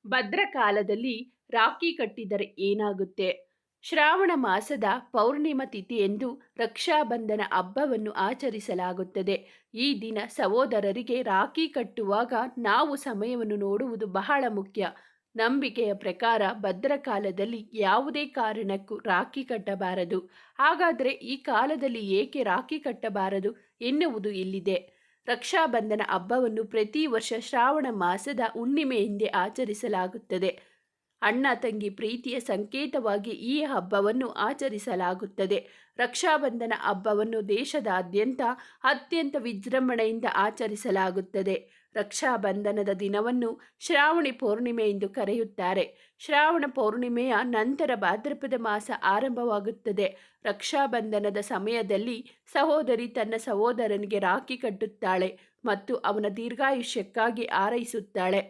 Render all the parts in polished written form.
ಭದ್ರಕಾಲದಲ್ಲಿ ರಾಖಿ ಕಟ್ಟಿದರೆ ಏನಾಗುತ್ತೆ? ಶ್ರಾವಣ ಮಾಸದ ಪೌರ್ಣಿಮಾ ತಿಥಿಯಂದು ರಕ್ಷಾಬಂಧನ ಹಬ್ಬವನ್ನು ಆಚರಿಸಲಾಗುತ್ತದೆ. ಈ ದಿನ ಸಹೋದರರಿಗೆ ರಾಖಿ ಕಟ್ಟುವಾಗ ನಾವು ಸಮಯವನ್ನು ನೋಡುವುದು ಬಹಳ ಮುಖ್ಯ. ನಂಬಿಕೆಯ ಪ್ರಕಾರ ಭದ್ರಕಾಲದಲ್ಲಿ ಯಾವುದೇ ಕಾರಣಕ್ಕೂ ರಾಖಿ ಕಟ್ಟಬಾರದು. ಹಾಗಾದರೆ ಈ ಕಾಲದಲ್ಲಿ ಏಕೆ ರಾಖಿ ಕಟ್ಟಬಾರದು ಎನ್ನುವುದು ಇಲ್ಲಿದೆ. ರಕ್ಷಾಬಂಧನ ಹಬ್ಬವನ್ನು ಪ್ರತಿ ವರ್ಷ ಶ್ರಾವಣ ಮಾಸದ ಹುಣ್ಣಿಮೆಯಂದೇ ಆಚರಿಸಲಾಗುತ್ತದೆ. ಅಣ್ಣ ತಂಗಿ ಪ್ರೀತಿಯ ಸಂಕೇತವಾಗಿ ಈ ಹಬ್ಬವನ್ನು ಆಚರಿಸಲಾಗುತ್ತದೆ. ರಕ್ಷಾಬಂಧನ ಹಬ್ಬವನ್ನು ದೇಶದಾದ್ಯಂತ ಅತ್ಯಂತ ವಿಜೃಂಭಣೆಯಿಂದ ಆಚರಿಸಲಾಗುತ್ತದೆ. ರಕ್ಷಾಬಂಧನದ ದಿನವನ್ನು ಶ್ರಾವಣಿ ಪೌರ್ಣಿಮೆ ಎಂದು ಕರೆಯುತ್ತಾರೆ. ಶ್ರಾವಣ ಪೌರ್ಣಿಮೆಯ ನಂತರ ಭಾದ್ರಪದ ಮಾಸ ಆರಂಭವಾಗುತ್ತದೆ. ರಕ್ಷಾಬಂಧನದ ಸಮಯದಲ್ಲಿ ಸಹೋದರಿ ತನ್ನ ಸಹೋದರನಿಗೆ ರಾಖಿ ಕಟ್ಟುತ್ತಾಳೆ ಮತ್ತು ಅವನ ದೀರ್ಘಾಯುಷ್ಯಕ್ಕಾಗಿ ಹಾರೈಸುತ್ತಾಳೆ.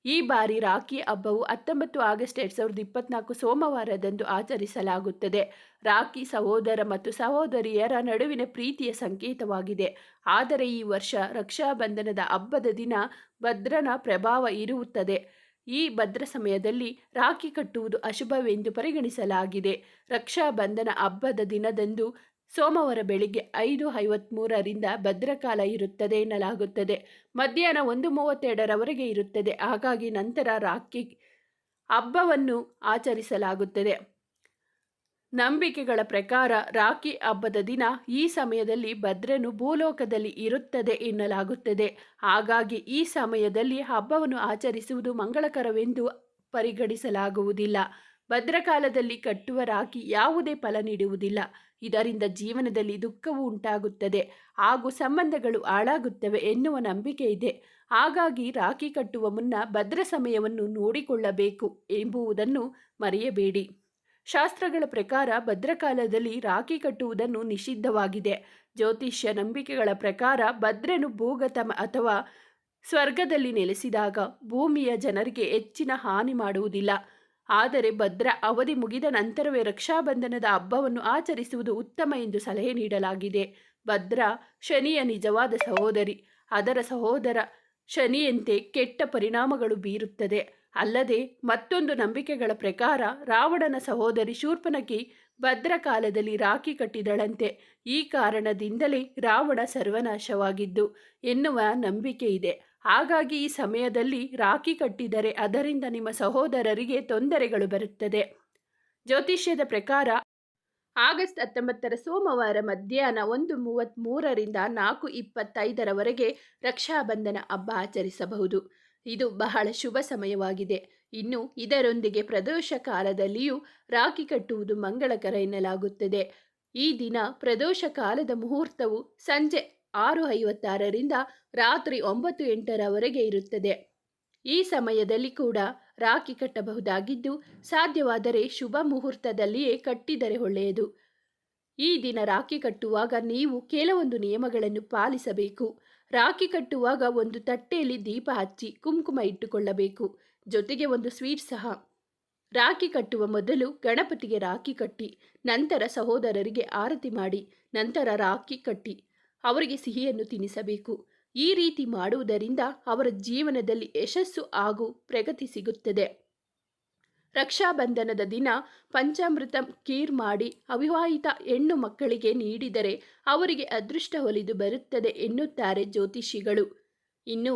ಈ ಬಾರಿ ರಾಖಿ ಹಬ್ಬವು 19 ಆಗಸ್ಟ್ 2024 ಸೋಮವಾರದಂದು ಆಚರಿಸಲಾಗುತ್ತದೆ. ರಾಖಿ ಸಹೋದರ ಮತ್ತು ಸಹೋದರಿಯರ ನಡುವಿನ ಪ್ರೀತಿಯ ಸಂಕೇತವಾಗಿದೆ. ಆದರೆ ಈ ವರ್ಷ ರಕ್ಷಾಬಂಧನದ ಹಬ್ಬದ ದಿನ ಭದ್ರನ ಪ್ರಭಾವ ಇರುತ್ತದೆ. ಈ ಭದ್ರ ಸಮಯದಲ್ಲಿ ರಾಖಿ ಕಟ್ಟುವುದು ಅಶುಭವೆಂದು ಪರಿಗಣಿಸಲಾಗಿದೆ. ರಕ್ಷಾಬಂಧನ ಹಬ್ಬದ ದಿನದಂದು ಸೋಮವಾರ ಬೆಳಿಗ್ಗೆ 5:53ರಿಂದ ಭದ್ರಕಾಲ ಇರುತ್ತದೆ ಎನ್ನಲಾಗುತ್ತದೆ. ಮಧ್ಯಾಹ್ನ 1:32ರವರೆಗೆ ಇರುತ್ತದೆ. ಹಾಗಾಗಿ ನಂತರ ರಾಖಿ ಹಬ್ಬವನ್ನು ಆಚರಿಸಲಾಗುತ್ತದೆ. ನಂಬಿಕೆಗಳ ಪ್ರಕಾರ ರಾಖಿ ಹಬ್ಬದ ದಿನ ಈ ಸಮಯದಲ್ಲಿ ಭದ್ರನು ಭೂಲೋಕದಲ್ಲಿ ಇರುತ್ತದೆ ಎನ್ನಲಾಗುತ್ತದೆ. ಹಾಗಾಗಿ ಈ ಸಮಯದಲ್ಲಿ ಹಬ್ಬವನ್ನು ಆಚರಿಸುವುದು ಮಂಗಳಕರವೆಂದು ಪರಿಗಣಿಸಲಾಗುವುದಿಲ್ಲ. ಭದ್ರಕಾಲದಲ್ಲಿ ಕಟ್ಟುವ ರಾಖಿ ಯಾವುದೇ ಫಲ ನೀಡುವುದಿಲ್ಲ. ಇದರಿಂದ ಜೀವನದಲ್ಲಿ ದುಃಖವು ಉಂಟಾಗುತ್ತದೆ ಹಾಗೂ ಸಂಬಂಧಗಳು ಹಾಳಾಗುತ್ತವೆ ಎನ್ನುವ ನಂಬಿಕೆ ಇದೆ. ಹಾಗಾಗಿ ರಾಖಿ ಕಟ್ಟುವ ಮುನ್ನ ಭದ್ರ ಸಮಯವನ್ನು ನೋಡಿಕೊಳ್ಳಬೇಕು ಎಂಬುದನ್ನು ಮರೆಯಬೇಡಿ. ಶಾಸ್ತ್ರಗಳ ಪ್ರಕಾರ ಭದ್ರಕಾಲದಲ್ಲಿ ರಾಖಿ ಕಟ್ಟುವುದನ್ನು ನಿಷಿದ್ಧವಾಗಿದೆ. ಜ್ಯೋತಿಷ್ಯ ನಂಬಿಕೆಗಳ ಪ್ರಕಾರ ಭದ್ರನು ಭೂಗತ ಅಥವಾ ಸ್ವರ್ಗದಲ್ಲಿ ನೆಲೆಸಿದಾಗ ಭೂಮಿಯ ಜನರಿಗೆ ಹೆಚ್ಚಿನ ಹಾನಿ ಮಾಡುವುದಿಲ್ಲ. ಆದರೆ ಭದ್ರ ಅವಧಿ ಮುಗಿದ ನಂತರವೇ ರಕ್ಷಾಬಂಧನದ ಹಬ್ಬವನ್ನು ಆಚರಿಸುವುದು ಉತ್ತಮ ಎಂದು ಸಲಹೆ ನೀಡಲಾಗಿದೆ. ಭದ್ರ ಶನಿಯ ನಿಜವಾದ ಸಹೋದರಿ. ಅದರ ಸಹೋದರ ಶನಿಯಂತೆ ಕೆಟ್ಟ ಪರಿಣಾಮಗಳು ಬೀರುತ್ತದೆ. ಅಲ್ಲದೆ ಮತ್ತೊಂದು ನಂಬಿಕೆಗಳ ಪ್ರಕಾರ ರಾವಣನ ಸಹೋದರಿ ಶೂರ್ಪನಖಿ ಭದ್ರ ಕಾಲದಲ್ಲಿ ರಾಖಿ ಕಟ್ಟಿದಳಂತೆ. ಈ ಕಾರಣದಿಂದಲೇ ರಾವಣ ಸರ್ವನಾಶವಾಗಿದ್ದು ಎನ್ನುವ ನಂಬಿಕೆ ಇದೆ. ಹಾಗಾಗಿ ಈ ಸಮಯದಲ್ಲಿ ರಾಖಿ ಕಟ್ಟಿದರೆ ಅದರಿಂದ ನಿಮ್ಮ ಸಹೋದರರಿಗೆ ತೊಂದರೆಗಳು ಬರುತ್ತದೆ. ಜ್ಯೋತಿಷ್ಯದ ಪ್ರಕಾರ ಆಗಸ್ಟ್ 19ರ ಸೋಮವಾರ ಮಧ್ಯಾಹ್ನ 1:33ರಿಂದ 4:25ರವರೆಗೆ ರಕ್ಷಾಬಂಧನ ಹಬ್ಬ ಆಚರಿಸಬಹುದು. ಇದು ಬಹಳ ಶುಭ ಸಮಯವಾಗಿದೆ. ಇನ್ನು ಇದರೊಂದಿಗೆ ಪ್ರದೋಷ ಕಾಲದಲ್ಲಿಯೂ ರಾಖಿ ಕಟ್ಟುವುದು ಮಂಗಳಕರ ಎನ್ನಲಾಗುತ್ತದೆ. ಈ ದಿನ ಪ್ರದೋಷ ಕಾಲದ ಮುಹೂರ್ತವು ಸಂಜೆ 6:56ರಿಂದ ರಾತ್ರಿ 9:08ರವರೆಗೆ ಇರುತ್ತದೆ. ಈ ಸಮಯದಲ್ಲಿ ಕೂಡ ರಾಖಿ ಕಟ್ಟಬಹುದಾಗಿದ್ದು ಸಾಧ್ಯವಾದರೆ ಶುಭ ಮುಹೂರ್ತದಲ್ಲಿಯೇ ಕಟ್ಟಿದರೆ ಒಳ್ಳೆಯದು. ಈ ದಿನ ರಾಖಿ ಕಟ್ಟುವಾಗ ನೀವು ಕೆಲವೊಂದು ನಿಯಮಗಳನ್ನು ಪಾಲಿಸಬೇಕು. ರಾಖಿ ಕಟ್ಟುವಾಗ ಒಂದು ತಟ್ಟೆಯಲ್ಲಿ ದೀಪ ಹಚ್ಚಿ ಕುಂಕುಮ ಇಟ್ಟುಕೊಳ್ಳಬೇಕು. ಜೊತೆಗೆ ಒಂದು ಸ್ವೀಟ್ ಸಹ. ರಾಖಿ ಕಟ್ಟುವ ಮೊದಲು ಗಣಪತಿಗೆ ರಾಖಿ ಕಟ್ಟಿ ನಂತರ ಸಹೋದರರಿಗೆ ಆರತಿ ಮಾಡಿ ನಂತರ ರಾಖಿ ಕಟ್ಟಿ ಅವರಿಗೆ ಸಿಹಿಯನ್ನು ತಿನ್ನಿಸಬೇಕು. ಈ ರೀತಿ ಮಾಡುವುದರಿಂದ ಅವರ ಜೀವನದಲ್ಲಿ ಯಶಸ್ಸು ಹಾಗೂ ಪ್ರಗತಿ ಸಿಗುತ್ತದೆ. ರಕ್ಷಾಬಂಧನದ ದಿನ ಪಂಚಾಮೃತ ಖೀರ್ ಮಾಡಿ ಅವಿವಾಹಿತ ಹೆಣ್ಣು ಮಕ್ಕಳಿಗೆ ನೀಡಿದರೆ ಅವರಿಗೆ ಅದೃಷ್ಟ ಒಲಿದು ಬರುತ್ತದೆ ಎನ್ನುತ್ತಾರೆ ಜ್ಯೋತಿಷಿಗಳು. ಇನ್ನು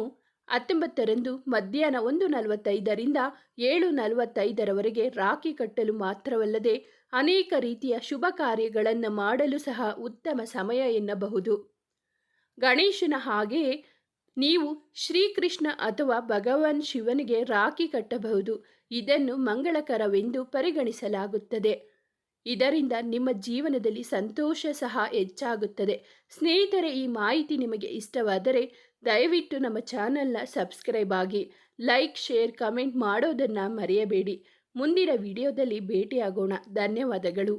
19ರಂದು ಮಧ್ಯಾಹ್ನ 1:45ರಿಂದ 7:45ರವರೆಗೆ ರಾಖಿ ಕಟ್ಟಲು ಮಾತ್ರವಲ್ಲದೆ ಅನೇಕ ರೀತಿಯ ಶುಭ ಕಾರ್ಯಗಳನ್ನು ಮಾಡಲು ಸಹ ಉತ್ತಮ ಸಮಯ ಎನ್ನಬಹುದು. ಗಣೇಶನ ಹಾಗೆಯೇ ನೀವು ಶ್ರೀಕೃಷ್ಣ ಅಥವಾ ಭಗವಾನ್ ಶಿವನಿಗೆ ರಾಖಿ ಕಟ್ಟಬಹುದು. ಇದನ್ನು ಮಂಗಳಕರವೆಂದು ಪರಿಗಣಿಸಲಾಗುತ್ತದೆ. ಇದರಿಂದ ನಿಮ್ಮ ಜೀವನದಲ್ಲಿ ಸಂತೋಷ ಸಹ ಹೆಚ್ಚಾಗುತ್ತದೆ. ಸ್ನೇಹಿತರೆ, ಈ ಮಾಹಿತಿ ನಿಮಗೆ ಇಷ್ಟವಾದರೆ ದಯವಿಟ್ಟು ನಮ್ಮ ಚಾನಲ್ನ ಸಬ್ಸ್ಕ್ರೈಬ್ ಆಗಿ. ಲೈಕ್, ಶೇರ್, ಕಮೆಂಟ್ ಮಾಡೋದನ್ನು ಮರೆಯಬೇಡಿ. ಮುಂದಿನ ವಿಡಿಯೋದಲ್ಲಿ ಭೇಟಿಯಾಗೋಣ. ಧನ್ಯವಾದಗಳು.